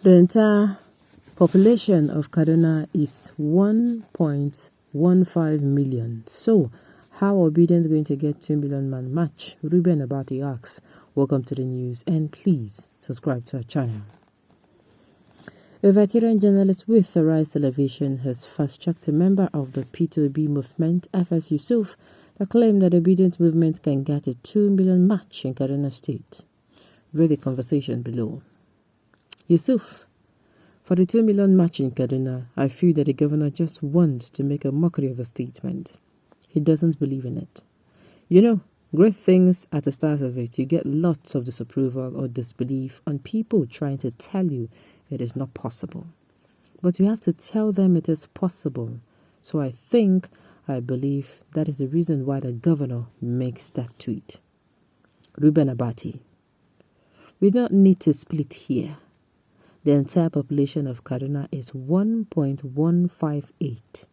The entire population of Kaduna is 1.15 million. So, how are Obedient going to get 2 million man match? Ruben Abati asks. Welcome to the news and please subscribe to our channel. A veteran journalist with Arise Television has fast-tracked a member of the P2B movement, FS Yusuf, that claimed that the Obedient movement can get a 2 million match in Kaduna State. Read the conversation below. Yusuf, for the 2 million match in Kaduna, I feel that the governor just wants to make a mockery of a statement. He doesn't believe in it. You know, great things at the start of it, you get lots of disapproval or disbelief on people trying to tell you it is not possible. But you have to tell them it is possible. So I believe that is the reason why the governor makes that tweet. Ruben Abati, we don't need to split here. The entire population of Kaduna is 1.158.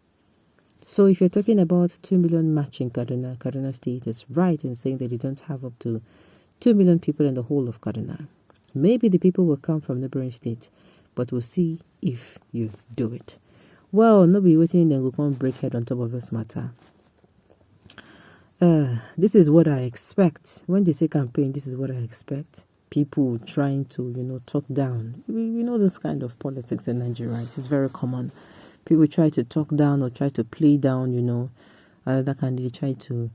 So if you're talking about 2 million match in Kaduna State is right in saying that you don't have up to 2 million people in the whole of Kaduna. Maybe the people will come from neighboring states, but we'll see if you do it. Well, nobody waiting, then we'll come break head on top of this matter. This is what I expect. When they say campaign, this is what I expect. People trying to, talk down. We know this kind of politics in Nigeria. It's very common. People try to talk down or try to play down, another candidate,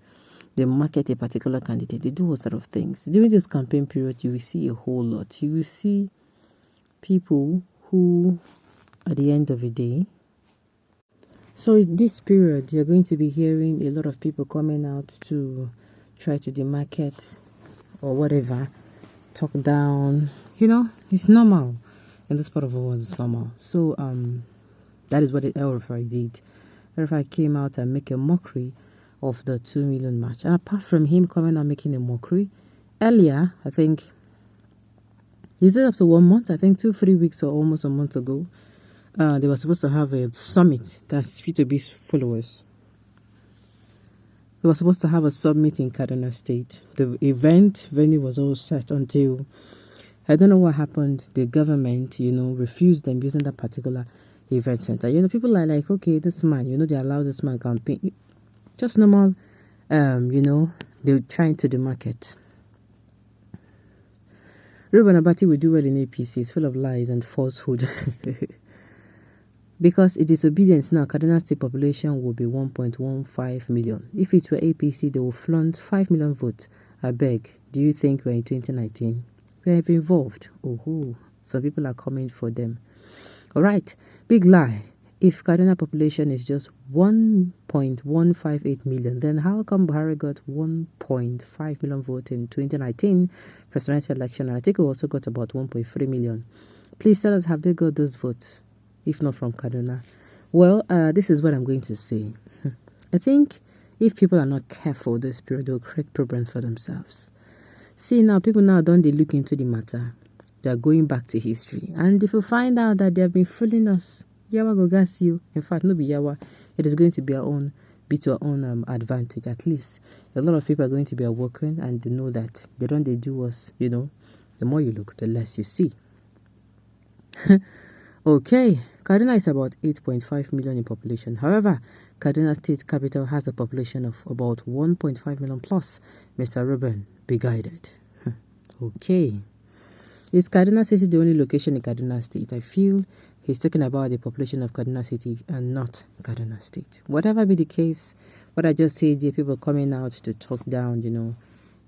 they market a particular candidate. They do all sort of things. During this campaign period, you will see a whole lot. You will see people who, at the end of the day, so in this period, you're going to be hearing a lot of people coming out to try to demarket or whatever, talk down. It's normal. In this part of the world, it's normal. So, that is what El-Rufai did. El-Rufai came out and make a mockery of the 2 million match. And apart from him coming out making a mockery, earlier, I think, is it up to 1 month? I think 2-3 weeks or almost a month ago, they were supposed to have a summit that's P2B's followers. They were supposed to have a summit in Kaduna State. The event venue was all set until, I don't know what happened. The government, refused them using that particular event center. People are like, okay, this man, they allow this man campaign. Just normal, they're trying to demarket. Ruben Abati will do well in APC. It's full of lies and falsehood. Because it is obedience now, Kaduna State population will be 1.15 million. If it were APC, they will flaunt 5 million votes. I beg, do you think we're in 2019? We have involved. Oh, some people are coming for them. All right, big lie. If Kaduna population is just 1.158 million, then how come Buhari got 1.5 million votes in 2019 presidential election? And I think we also got about 1.3 million. Please tell us, have they got those votes? If not from Kaduna? Well, this is what I'm going to say. I think if people are not careful this period, they'll create problems for themselves. See, now, people now don't they look into the matter. They are going back to history. And if you find out that they have been fooling us, Yawa go gas you. In fact, no be Yawa. It is going to be to our own advantage. At least a lot of people are going to be awoken and they know that they do us, the more you look, the less you see. Okay, Kaduna is about 8.5 million in population. However, Kaduna State capital has a population of about 1.5 million plus. Mr. Ruben, be guided. Okay. Is Kaduna City the only location in Kaduna State? I feel he's talking about the population of Kaduna City and not Kaduna State. Whatever be the case, what I just said, the people coming out to talk down,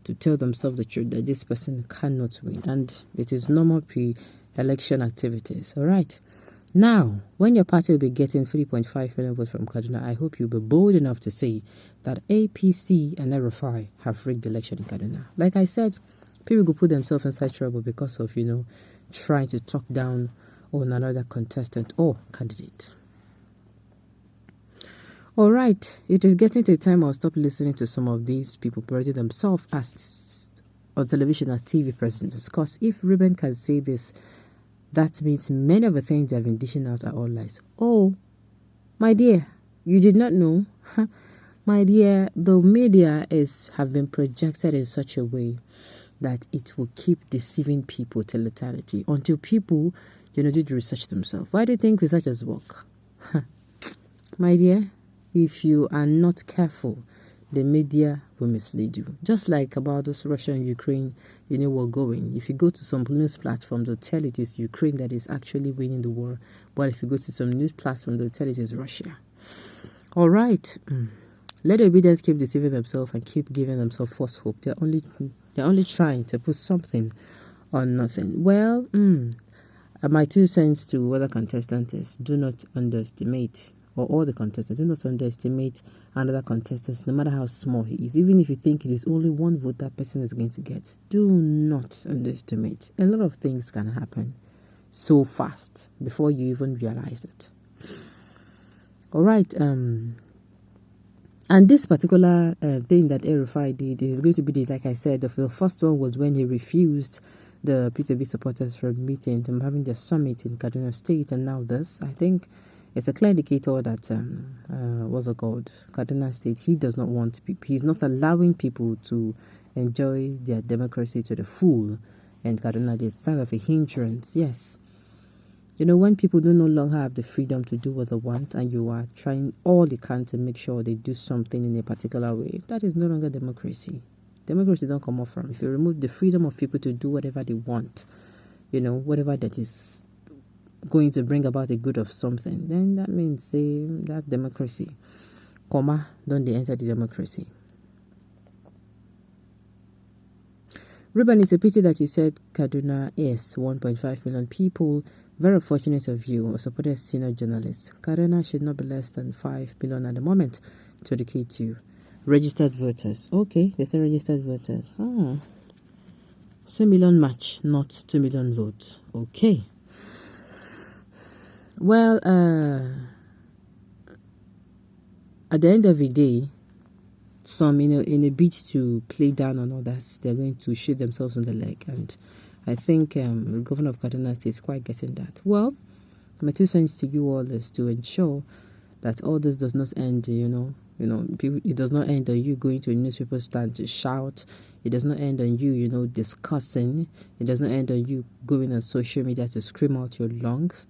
to tell themselves the truth that this person cannot win. And it is normal pre-election activities. All right. Now, when your party will be getting 3.5 million votes from Kaduna, I hope you'll be bold enough to say that APC and El-Rufai have rigged the election in Kaduna. Like I said, people will put themselves inside trouble because of, trying to talk down on another contestant or candidate. All right, it is getting to the time I'll stop listening to some of these people parading themselves as on television as TV presidents. Because if Ruben can say this, that means many of the things they have been dishing out are all lies. Oh, my dear, you did not know? My dear, the media have been projected in such a way that it will keep deceiving people till eternity until people do the research themselves. Why do you think researchers work? My dear, if you are not careful, the media will mislead you. Just like about this Russia and Ukraine, war going. If you go to some news platform, they'll tell it is Ukraine that is actually winning the war. But if you go to some news platform, they'll tell it is Russia. All right. Let the obedience keep deceiving themselves and keep giving themselves false hope. They're only trying to put something on nothing. Well, my 2 cents to other contestants is do not underestimate, or all the contestants, do not underestimate another contestant, no matter how small he is. Even if you think it is only 1 vote that person is going to get, do not underestimate. A lot of things can happen so fast before you even realize it. All right. And this particular thing that El-Rufai did is going to be like I said, the first one was when he refused the P2B supporters from meeting, them having their summit in Kaduna State, and now this, I think, it's a clear indicator that, what's it called, Kaduna State, he does not want, he's not allowing people to enjoy their democracy to the full, and Kaduna is kind of a hindrance, yes. When people do no longer have the freedom to do what they want, and you are trying all you can to make sure they do something in a particular way, that is no longer democracy. Democracy don't come off from. If you remove the freedom of people to do whatever they want, whatever that is going to bring about the good of something, then that means that democracy, don't they enter the democracy. Ruben, it's a pity that you said Kaduna is 1.5 million people. Very fortunate of you, a supported senior journalist. Kaduna should not be less than 5 billion at the moment, to educate you. Registered voters. Okay, they say registered voters. 2 million match, not 2 million votes. Okay. Well, at the end of the day, some, in a bid to play down on others, they're going to shoot themselves in the leg. And I think the governor of Kaduna State is quite getting that. Well, my 2 cents to you all is to ensure that all this does not end, people, it does not end on you going to a newspaper stand to shout. It does not end on you, discussing. It does not end on you going on social media to scream out your lungs.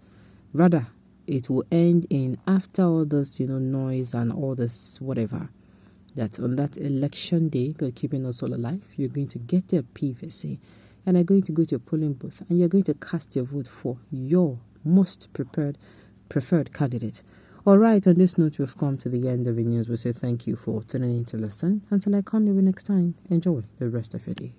Rather, it will end in after all this, noise and all this whatever. That on that election day, God keeping us all alive, you're going to get a PVC and are going to go to a polling booth and you're going to cast your vote for your most preferred candidate. All right, on this note, we've come to the end of the news. We say thank you for tuning in to listen. Until I come to you next time, enjoy the rest of your day.